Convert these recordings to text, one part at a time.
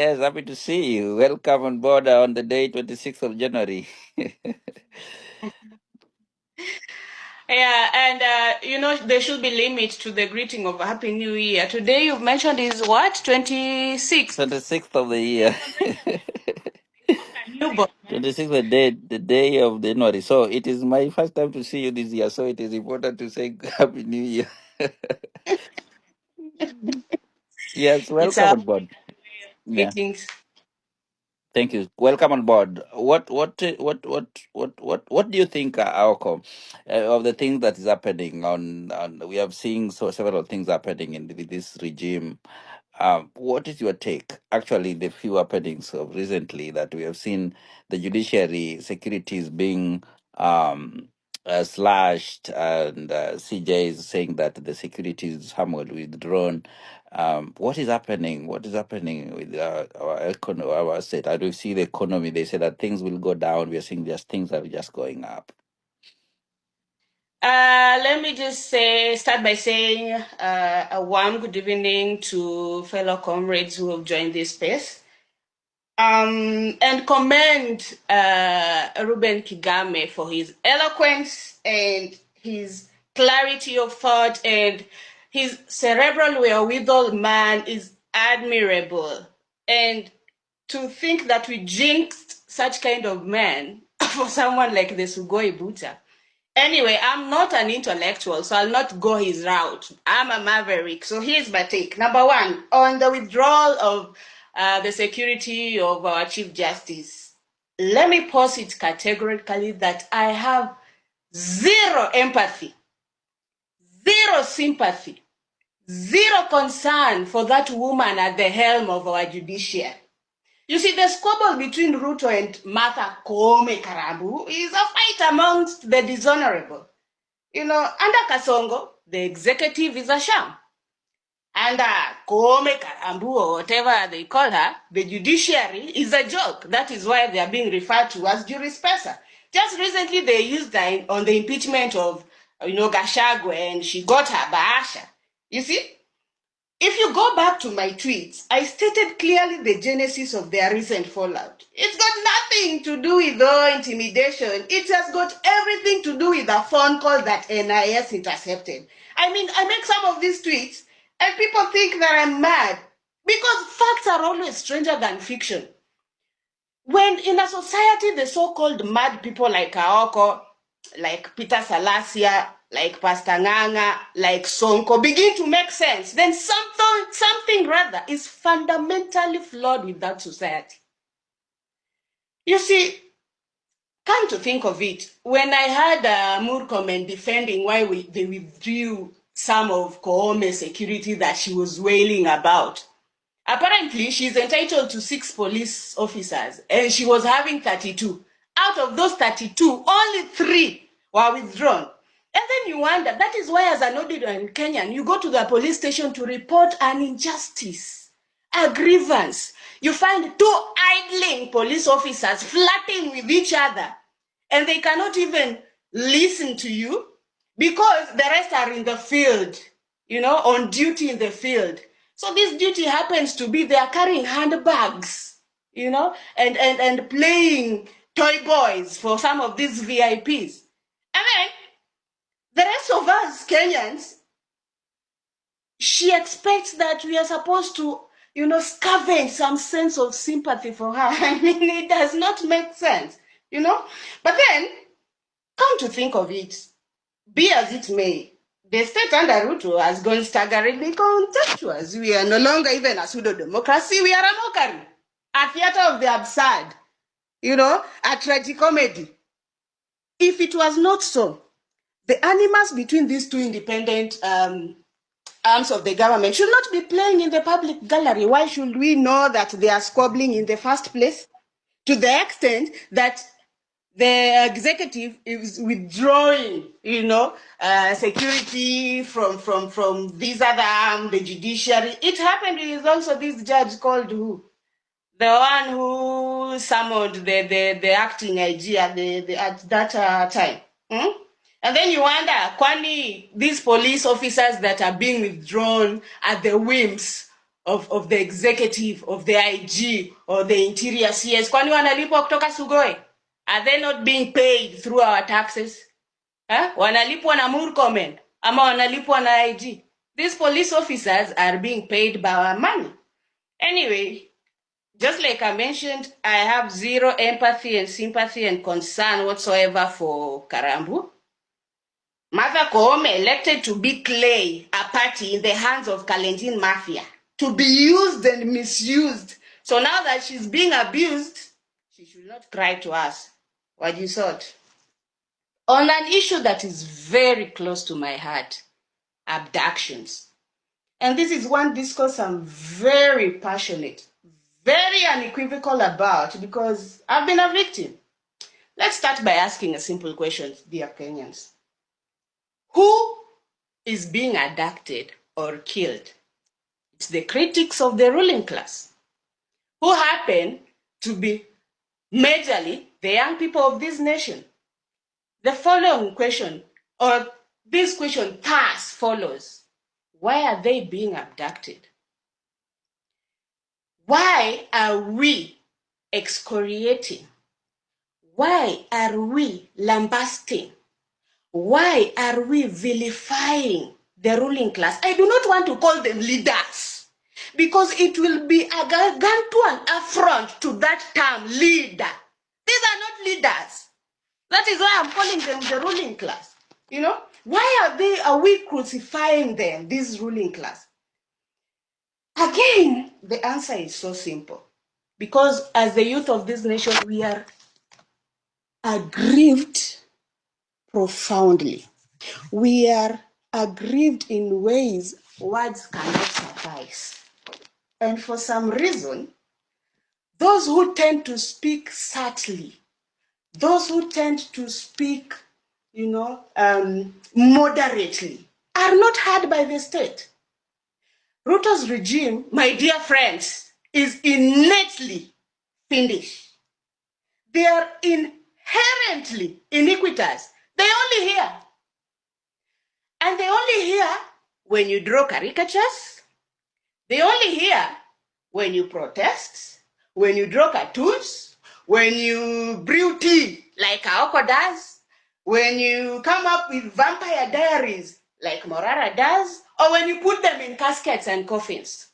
Yes, happy to see you. Welcome on board on the day 26th of January. Yeah, and there should be limit to the greeting of Happy New Year. Today you've mentioned is what? 26th. 26th of the year. Newborn. 26th the day of January. So it is my first time to see you this year. So it is important to say Happy New Year. Yes, It's welcome our on board. Yeah. greetings. Thank you. Welcome on board. What do you think, Aoko, of the things that is happening on? We have seen several things happening with this regime. What is your take? Actually, the few happenings of recently that we have seen, the judiciary securities being slashed, and CJ is saying that the security is somewhat withdrawn. What is happening? What is happening with our state? I do see the economy. They say that things will go down. We are seeing just things are just going up. Let me just start by saying a warm good evening to fellow comrades who have joined this space. And commend Ruben Kigame for his eloquence and his clarity of thought, and his cerebral wherewithal, man, is admirable. And to think that we jinxed such kind of man for someone like the Sugoi Buta. Anyway, I'm not an intellectual, so I'll not go his route. I'm a maverick. So here's my take. Number one, on the withdrawal of the security of our Chief Justice, let me posit categorically that I have zero empathy, zero sympathy, zero concern for that woman at the helm of our judiciary. You see, the squabble between Ruto and Martha Koome Karambu is a fight amongst the dishonorable. Under Kasongo, the executive is a sham. Under Koome Karambu, or whatever they call her, the judiciary is a joke. That is why they are being referred to as jurispresa. Just recently, they used that on the impeachment of, Gachagua, and she got her bahasha. You see, if you go back to my tweets, I stated clearly the genesis of their recent fallout. It's got nothing to do with intimidation. It has got everything to do with a phone call that NIS intercepted. I mean, I make some of these tweets and people think that I'm mad because facts are always stranger than fiction. When in a society, the so-called mad people like Aoko, like Peter Salasia, like Pastor Nganga, like Sonko begin to make sense, then something rather is fundamentally flawed with that society. You see, come to think of it, when I had Murkomen defending why they withdrew some of Koome security that she was wailing about, apparently she's entitled to 6 police officers and she was having 32. Out of those 32, only 3 were withdrawn. And then you wonder, that is why as an ordinary Kenyan, you go to the police station to report an injustice, a grievance. You find 2 idling police officers flirting with each other, and they cannot even listen to you because the rest are in the field, on duty in the field. So this duty happens to be they are carrying handbags, and playing toy boys for some of these VIPs. And then the rest of us Kenyans, she expects that we are supposed to, scavenge some sense of sympathy for her. I mean, it does not make sense, But then, come to think of it, be as it may, the state under Ruto has gone staggeringly contemptuous. We are no longer even a pseudo-democracy, we are a mockery, a theater of the absurd, a tragicomedy. If it was not so, the animals between these 2 independent arms of the government should not be playing in the public gallery. Why should we know that they are squabbling in the first place? To the extent that the executive is withdrawing, security from this other arm, the judiciary. It happened with also this judge called who? The one who summoned the acting IG at that time. And then you wonder, kwani these police officers that are being withdrawn at the whims of the executive, of the IG, or the interior CS? Kwani wanalipwa kutoka Sugoi? Are they not being paid through our taxes? Wanalipwa na Murkomen ama wanalipwa na IG? These police officers are being paid by our money. Anyway, just like I mentioned, I have zero empathy and sympathy and concern whatsoever for Karambu. Martha Koome elected to be clay, a party in the hands of Kalenjin mafia, to be used and misused. So now that she's being abused, she should not cry to us. What you thought? On an issue that is very close to my heart, abductions. And this is one discourse I'm very passionate, very unequivocal about, because I've been a victim. Let's start by asking a simple question, dear Kenyans. Who is being abducted or killed? It's the critics of the ruling class, who happen to be majorly the young people of this nation. The following question, or this question thus follows: why are they being abducted? Why are we excoriating? Why are we lambasting? Why are we vilifying the ruling class? I do not want to call them leaders, because it will be a gargantuan affront to that term, leader. These are not leaders. That is why I'm calling them the ruling class. You know, why are we crucifying them, this ruling class? Again, the answer is so simple. Because as the youth of this nation, we are aggrieved profoundly. We are aggrieved in ways words cannot suffice. And for some reason, those who tend to speak subtly, those who tend to speak, moderately, are not heard by the state. Ruto's regime, my dear friends, is innately fiendish. They are inherently iniquitous. They only hear. And they only hear when you draw caricatures. They only hear when you protest, when you draw cartoons, when you brew tea like Aoko does, when you come up with vampire diaries like Morara does, or when you put them in caskets and coffins.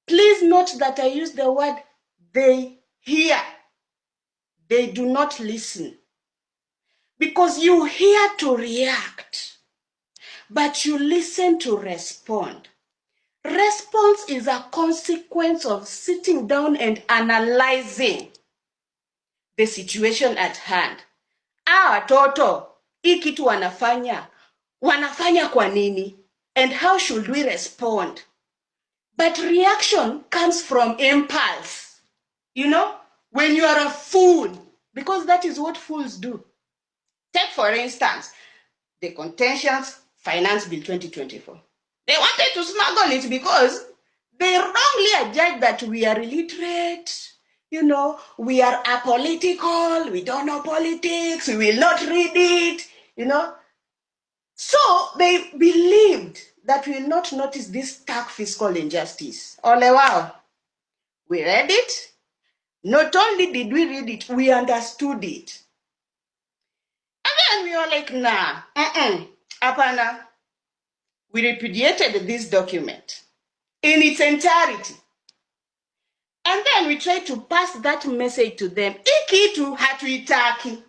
Please note that I use the word they hear. They do not listen. Because you hear to react, but you listen to respond. Response is a consequence of sitting down and analyzing the situation at hand. Watoto, hii kitu wanafanya kwa nini? And how should we respond? But reaction comes from impulse. When you are a fool, because that is what fools do. Take, for instance, the contentious Finance Bill 2024. They wanted to smuggle it because they wrongly adjudged that we are illiterate, we are apolitical, we don't know politics, we will not read it, So they believed that we will not notice this stark fiscal injustice. Ole wow. We read it. Not only did we read it, we understood it. And then we were like, nah, apana. We repudiated this document in its entirety. And then we tried to pass that message to them. Ikitu hatuitaki.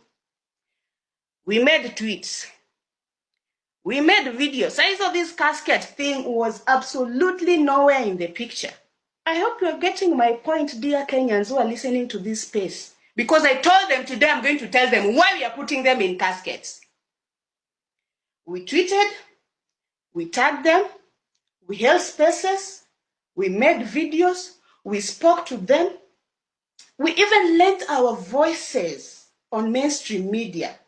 We made tweets. We made videos. Size of this casket thing was absolutely nowhere in the picture. I hope you're getting my point, dear Kenyans who are listening to this space. Because I told them today, I'm going to tell them why we are putting them in caskets. We tweeted, we tagged them, we held spaces, we made videos, we spoke to them. We even lent our voices on mainstream media.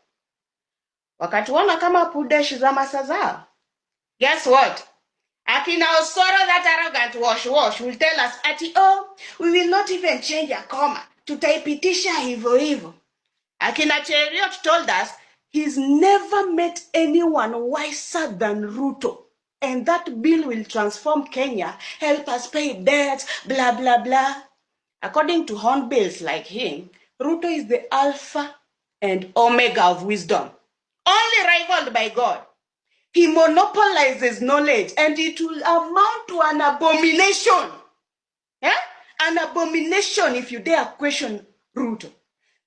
Wakatuona kama pudeshi za masa zao. Guess what? Akina Osoro, that arrogant wash will tell us, we will not even change a comma. Tutaipitisha hivyo hivyo. Akina Cheriot told us he's never met anyone wiser than Ruto. and that bill will transform Kenya, help us pay debts, blah, blah, blah. According to hornbills like him, Ruto is the alpha and omega of wisdom, only rivaled by God. He monopolizes knowledge, and it will amount to an abomination. Yeah? An abomination if you dare question Ruto.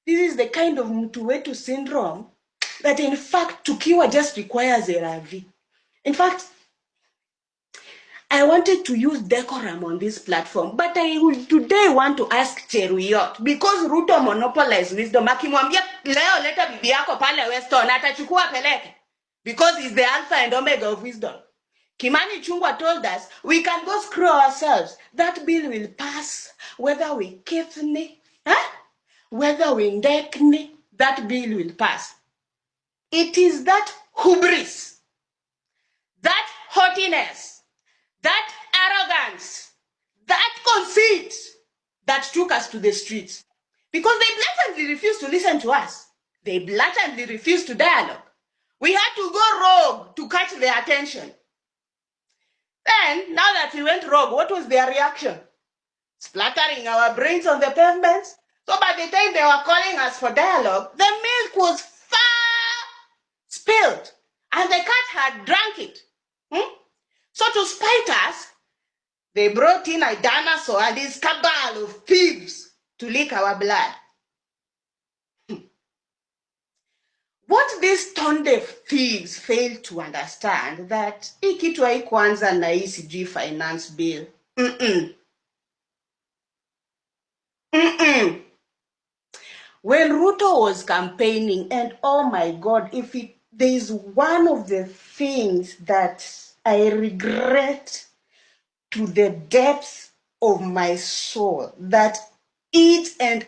This is the kind of mtu wetu syndrome that in fact tukiwa just requires a ravi. In fact, I wanted to use decorum on this platform, but I will today want to ask Cheruyot, because Ruto monopolized wisdom. Akimwambia leo leta bibi yako pale Weston, atachukua peleke, because he's the alpha and omega of wisdom. Kimani Chungwa told us we can go screw ourselves. That bill will pass, whether we kithni, whether we ndekni, that bill will pass. It is that hubris, that haughtiness, that arrogance, that conceit that took us to the streets. Because they blatantly refused to listen to us. They blatantly refused to dialogue. We had to go rogue to catch their attention. Then, now that we went rogue, what was their reaction? Splattering our brains on the pavements. So by the time they were calling us for dialogue, the milk was far spilled, and the cat had drunk it. So to spite us, they brought in a dinosaur and his cabal of thieves to lick our blood. What these tone-deaf thieves failed to understand that hii kitu haikuanza na hii sijui finance bill. When Ruto was campaigning, and oh my God, there is one of the things that I regret to the depths of my soul, that eats and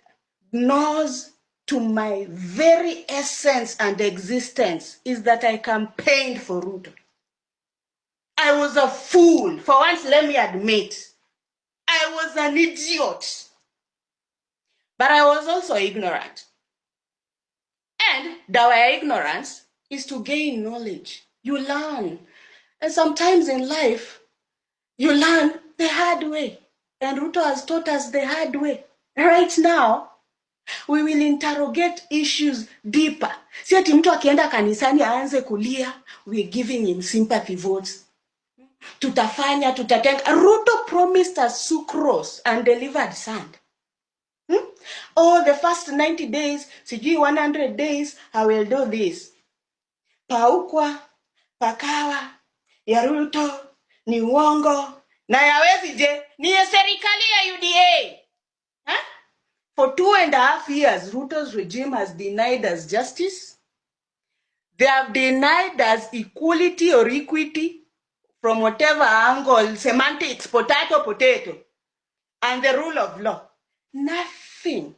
gnaws to my very essence and existence, is that I campaigned for Ruto. I was a fool. For once, let me admit, I was an idiot. But I was also ignorant. And our ignorance is to gain knowledge. You learn. And sometimes in life, you learn the hard way. And Ruto has taught us the hard way. Right now, we will interrogate issues deeper. Si ati mtu akienda kanisani aanze kulia, we're giving him sympathy votes. Tutafanya, tutatenga. Ruto promised us sucrose and delivered sand. Oh, the first 90 days, sijui 100 days, I will do this. Paukwa, pakawa, ya Ruto, ni uongo, na yawezi je, ni ya serikali ya UDA. For 2.5 years, Ruto's regime has denied us justice. They have denied us equality or equity from whatever angle, semantics, potato, and the rule of law. Nothing,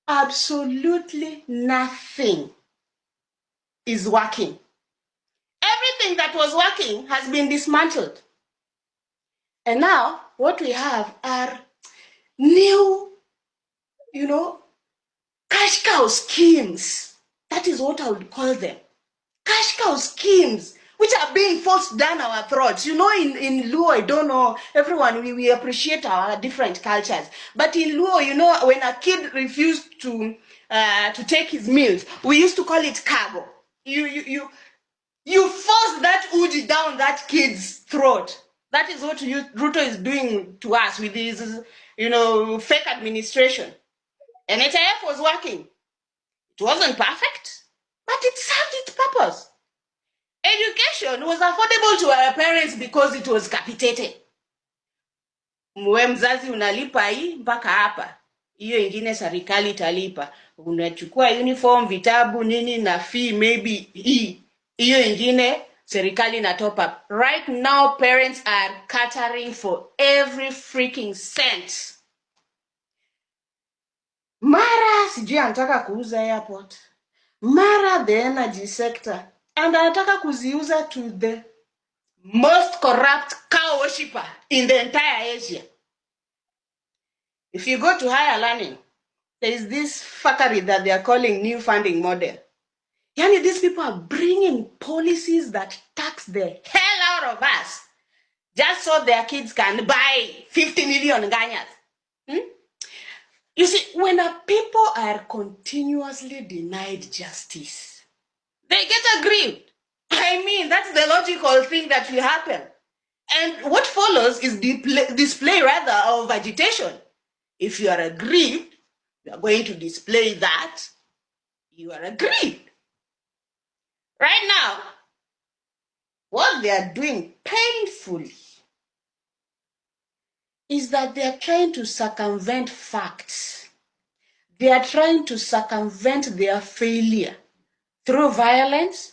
absolutely nothing is working. Everything that was working has been dismantled. And now, what we have are new, cash cow schemes. That is what I would call them. Cash cow schemes, which are being forced down our throats. In Luo, I don't know, everyone, we appreciate our different cultures. But in Luo, when a kid refused to take his meals, we used to call it cargo. You force that uji down that kid's throat. That is what Ruto is doing to us with his, fake administration. And NHIF was working. It wasn't perfect, but it served its purpose. Education was affordable to our parents because it was capitated. Mwe mzazi unalipa hii mpaka hapa. Hiyo ingine serikali italipa. Unachukua uniform, vitabu, nini na fee maybe hii. Hiyo ingine serikali na top up. Right now parents are catering for every freaking cent. Mara sijui anataka kuuza airport. Mara the energy sector. And anataka kuziuza to the most corrupt cow worshipper in the entire Asia. If you go to higher learning, there is this fuckery that they are calling new funding model. Yani, these people are bringing policies that tax the hell out of us just so their kids can buy 50 million Ganyas. You see, when a people are continuously denied justice, they get aggrieved. I mean, that's the logical thing that will happen. And what follows is display rather of agitation. If you are aggrieved, you are going to display that you are aggrieved. Right now, what they are doing painfully is that they are trying to circumvent facts. They are trying to circumvent their failure through violence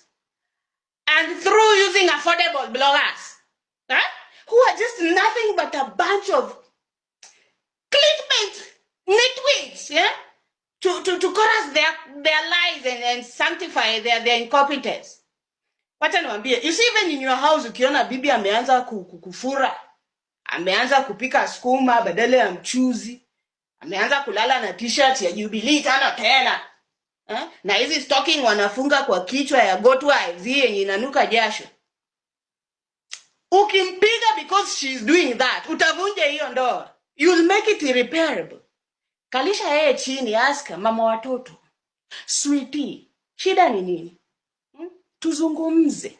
and through using affordable bloggers, huh? Who are just nothing but a bunch of clickbait nitwits, yeah? To chorus their lies and sanctify their incompetence. Wacha niwaambie, you see, even in your house ukiona bibi ameanza kufura, ameanza kupika skuma badala ya mchuzi, ameanza kulala na t-shirt ya Jubilee tena, na hizi stocking wanafunga kwa kichwa ya Goat Wives yenye inanuka jasho. Ukimpiga because she's doing that, utavunja hiyo ndoa. You'll make it irreparable. Kalisha yeye chini, aska mama watoto, sweetie, shida ni nini? Tuzungumze,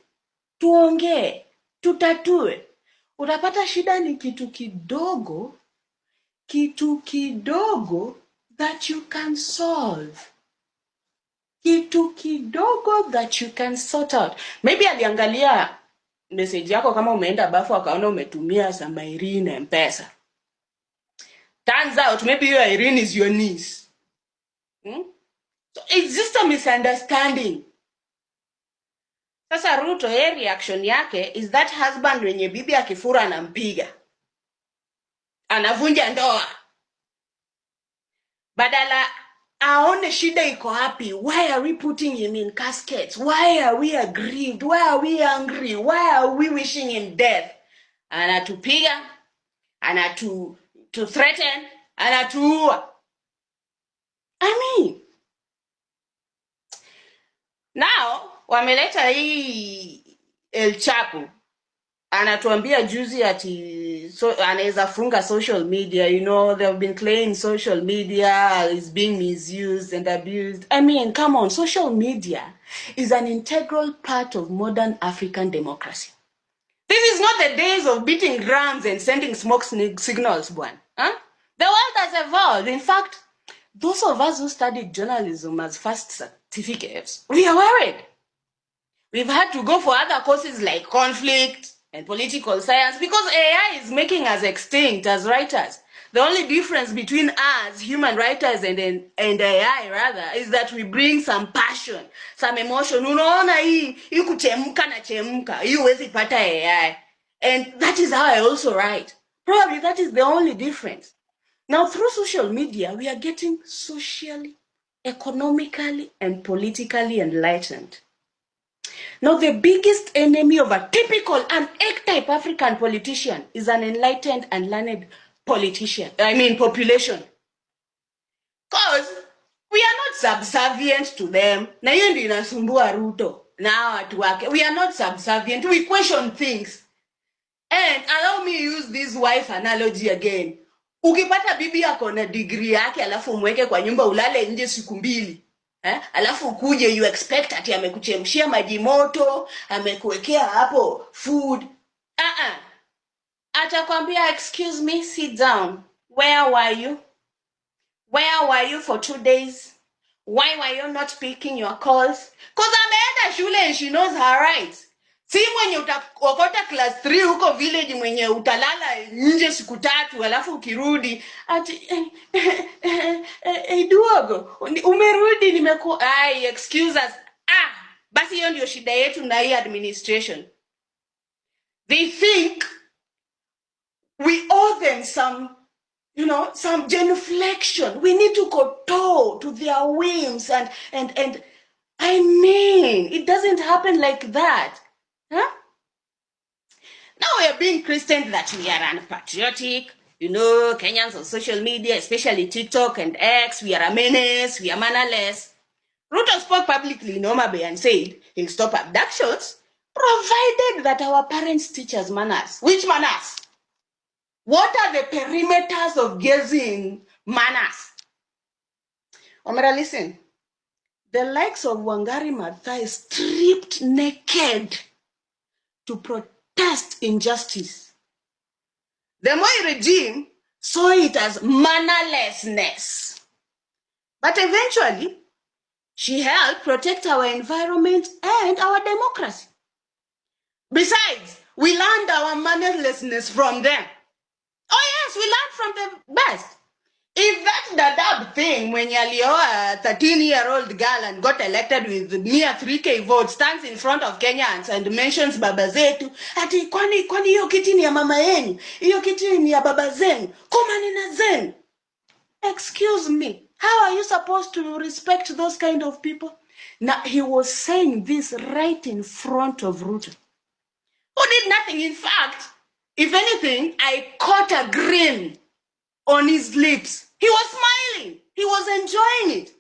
tuongee, tutatue. Utapata shida ni kitu kidogo that you can solve. Kitu kidogo that you can sort out. Maybe aliangalia message yako kama umeenda bafu akaona umetumia some Irene M-Pesa. Turns out maybe your Irene is your niece. So it's just a misunderstanding. Sasa Ruto, reaction yake is that husband wenye bibi akifura anampiga, anavunja ndoa. Badala aone shida iko hapi. Why are we putting him in caskets? Why are we aggrieved? Why are we angry? Why are we wishing him death? Anatupiga, to threaten, anatuua. I mean, now wameleta hii El Chapo, anatuambia juzi ati anaweza funga social media. You know, they've been claiming social media is being misused and abused. I mean, come on, social media is an integral part of modern African democracy. This is not the days of beating drums and sending smoke signals, Bwan. The world has evolved. In fact, those of us who studied journalism as first certificates, we are worried. We've had to go for other courses like conflict and political science because AI is making us extinct as writers. The only difference between us, human writers, and AI rather, is that we bring some passion, some emotion. Unaona hii kuchemka na chemka, hii huwezi pata AI. And that is how I also write. Probably that is the only difference. Now, through social media, we are getting socially, economically, and politically enlightened. Now, the biggest enemy of a typical and archetype African politician is an enlightened and learned population. Because we are not subservient to them. Na hiyo ndio inasumbua Ruto na watu wake. We are not subservient. We question things. And allow me use this wife analogy again. Ukipata bibi yako na degree yake alafu umweke kwa nyumba ulale nje siku mbili. Alafu ukuje you expect ati amekuchemshia maji moto, amekuwekea hapo food. Atakwambia, excuse me, sit down. Where were you? Where were you for 2 days? Why were you not picking your calls? Because ameenda shule and she knows her rights. Si mwenye utakokota class 3 huko village mwenye utalala nje siku 3 alafu ukirudi ati Duogo umerudi excuse us. Basi hiyo ndio shida yetu na hii administration. They think we owe them some genuflection. We need to kowtow to their whims and I mean, it doesn't happen like that. Now we are being christened that we are unpatriotic. You know, Kenyans on social media, especially TikTok and X, we are a menace, we are mannerless. Ruto spoke publicly in Homa Bay and said he'll stop abductions, provided that our parents teach us manners. Which manners? What are the perimeters of gazing manners? Omera, listen. The likes of Wangari Maathai stripped naked to protest injustice. The Moi regime saw it as mannerlessness. But eventually, she helped protect our environment and our democracy. Besides, we learned our mannerlessness from them. Oh yes, we learned from the best. If that Dadab thing, when Yalioa, a 13-year-old girl and got elected with mere 3K votes, stands in front of Kenyans and mentions baba zetu, ati kwani hiyo kiti ni ya mama yenu, hiyo kiti ni ya baba zenu, koma nina zenu. Excuse me, how are you supposed to respect those kind of people? Now, he was saying this right in front of Ruto, who did nothing. In fact, if anything, I caught a grin on his lips. He was smiling. He was enjoying it.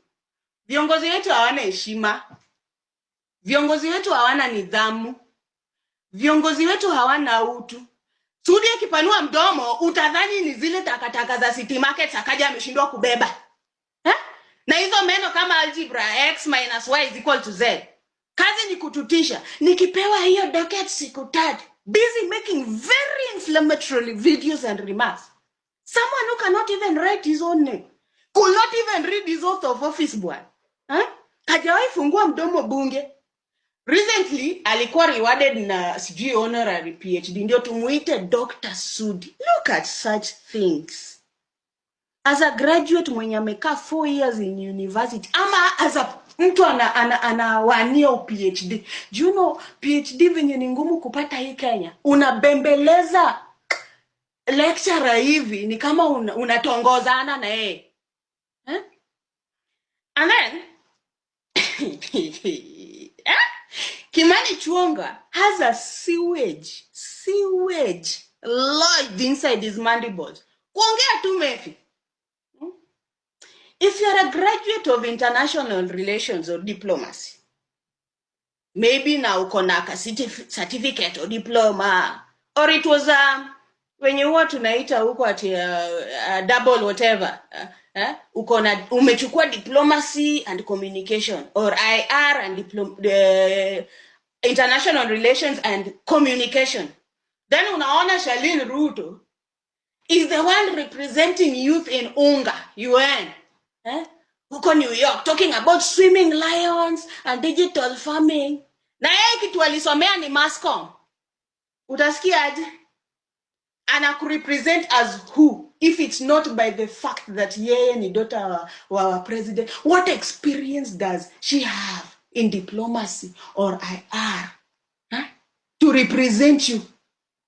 Viongozi wetu hawana heshima. Viongozi wetu hawana nidhamu. Viongozi wetu hawana utu. Sudi akipanua mdomo, utadhani ni zile takataka za City Market akaja ameshindwa kubeba. Na hizo meno kama algebra, x minus y is equal to z. Kazi ni kututisha. Nikipewa hiyo docket siku tatu. Busy making very inflammatory videos and remarks. Someone who cannot even write his own name. Could not even read his oath of office, boy. Hajawahi fungua mdomo bunge. Recently, alikuwa rewarded na sijui honorary PhD. Ndio tumuite Dr. Sudi. Look at such things. As a graduate mwenye amekaa 4 years in university, ama as a mtu anawania PhD. Do you know PhD venye ni ngumu kupata hii Kenya? Unabembeleza lecturer hivi ni kama unatongozana na yeye. And then Kimani Chwonga has a sewage lodged inside his mandibles. Kuongea tu mefi. If you're a graduate of international relations or diplomacy, maybe now uko na certificate or diploma, or it was when you want tunaita huko ati double whatever, uko na umechukua diplomacy and communication or IR and international relations and communication. Then unaona Shalin Ruto is the one representing youth in UNGA, UN. Huko New York, talking about swimming lions and digital farming. Na yeye kitu alisomea ni Mascom. Utasikia aje? Anakurepresent as who? If it's not by the fact that yeye ni daughter wa president. What experience does she have in diplomacy or IR? To represent you?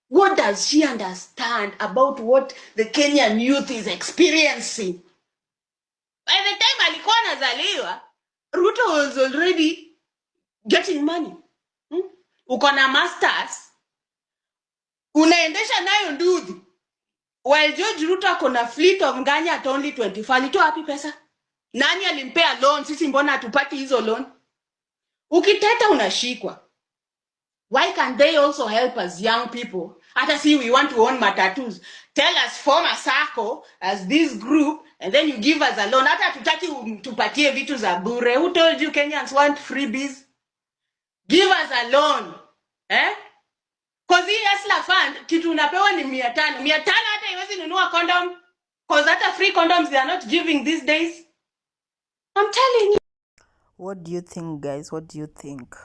What does she understand about what the Kenyan youth is experiencing? By the time alikuwa anazaliwa, Ruto was already getting money. Uko na masters, unaendesha nayo ndudhi. While George Ruto ako na fleet of nganya at only 25. Alitoa wapi pesa? Nani alimpea loan? Sisi mbona hatupati hizo loan? Ukiteta unashikwa. Why can't they also help us young people? Hata see we want to own matatus. Tell us form a circle as this group and then you give us a loan. Hata tutaki tupatie vitu za bure. Who told you Kenyans want freebies? Give us a loan. Cause hii Hustler Fund kitu unapewa ni 500. 500 hata iwezi nunua condom. Cause hata free condoms they are not giving these days. I'm telling you. What do you think, guys? What do you think?